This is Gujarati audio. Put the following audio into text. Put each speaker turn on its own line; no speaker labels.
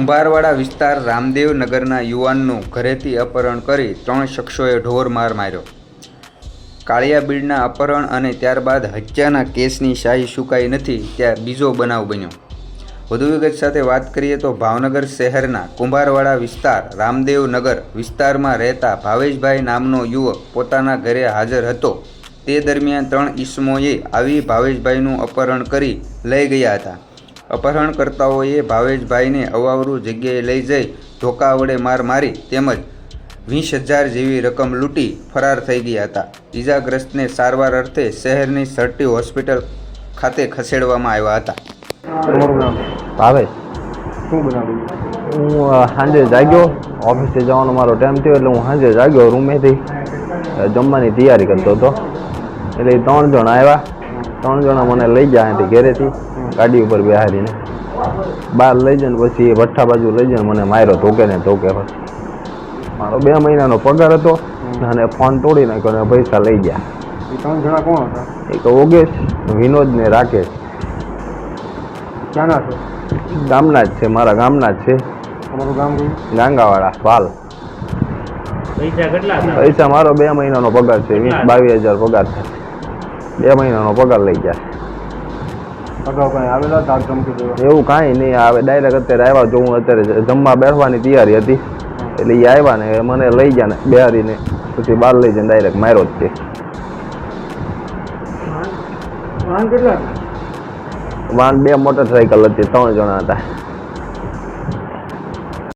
કુંભારવાડા વિસ્તાર રામદેવનગરના યુવાનનું ઘરેથી અપહરણ કરી 3 શખ્સોએ ઢોર માર માર્યો. કાળિયા બીડના અપહરણ અને ત્યારબાદ હત્યાના કેસની શાહી ચૂકાઈ નથી ત્યાં બીજો બનાવ બન્યો. વધુ વિગત સાથે વાત કરીએ તો ભાવનગર શહેરના કુંભારવાડા વિસ્તાર રામદેવનગર વિસ્તારમાં રહેતા ભાવેશભાઈ નામનો યુવક પોતાના ઘરે હાજર હતો. તે દરમિયાન 3 ઈસમોએ આવી ભાવેશભાઈનું અપહરણ કરી લઈ ગયા હતા. અપહરણકર્તાઓએ ભાવેશભાઈને અવાવરૂ જગ્યાએ લઈ જઈ ધોકા વડે માર મારી તેમજ 20,000 જેવી રકમ લૂંટી ફરાર થઈ ગયા હતા. ઈજાગ્રસ્તને સારવાર અર્થે શહેરની સરટી હોસ્પિટલ ખાતે ખસેડવામાં આવ્યા હતા.
ભાવેશ
શું બનાવ્યું?
હું સાંજે જાગ્યો, ઓફિસે જવાનો મારો ટાઈમ થયો એટલે હું સાંજે જાગ્યો, રૂમેથી જમવાની તૈયારી કરતો હતો. એટલે 3 જણા આવ્યા. 3 જણા મને લઈ ગયા અહીંથી ઘરેથી ગાડી ઉપર બેહારીને બહાર લઈ જઈને પછી ભઠ્ઠા બાજુ લઈ જઈને મને માર્યો ધોકે ને ધોકે. મારો 2 મહિનાનો પગાર હતો અને ફોન તોડી નાખ્યો અને પૈસા લઈ ગયા.
એ 3 જણા કોણ હતા?
એક ઓગેશ, વિનોદ ને રાકેશ.
ક્યાંના છે?
ગામના જ છે, મારા ગામના જ છે.
તમારું ગામ કયું?
ગાંગાવાડા વાલ.
પૈસા કેટલા હતા?
પૈસા મારો 2 મહિનાનો પગાર છે, 20-22 હજાર પગાર છે. 2 મહિનાનો પગાર લઈ ગયા.
અગાઉ કાંઈ આવેલા તાર ધમકી દેવા?
એવું કાંઈ નહીં આવે, ડાયરેક્ટ અત્યારે આવ્યા. જો હું અત્યારે જમવા બેસવાની તૈયારી હતી એટલે એ આવ્યા ને મને લઈ ગયા ને બેહારીને પછી બહાર લઈ જઈને ડાયરેક્ટ માર્યો જ છે.
વાહન કેટલા?
વાહન 2 મોટરસાઇકલ હતી, 3 જણા હતા.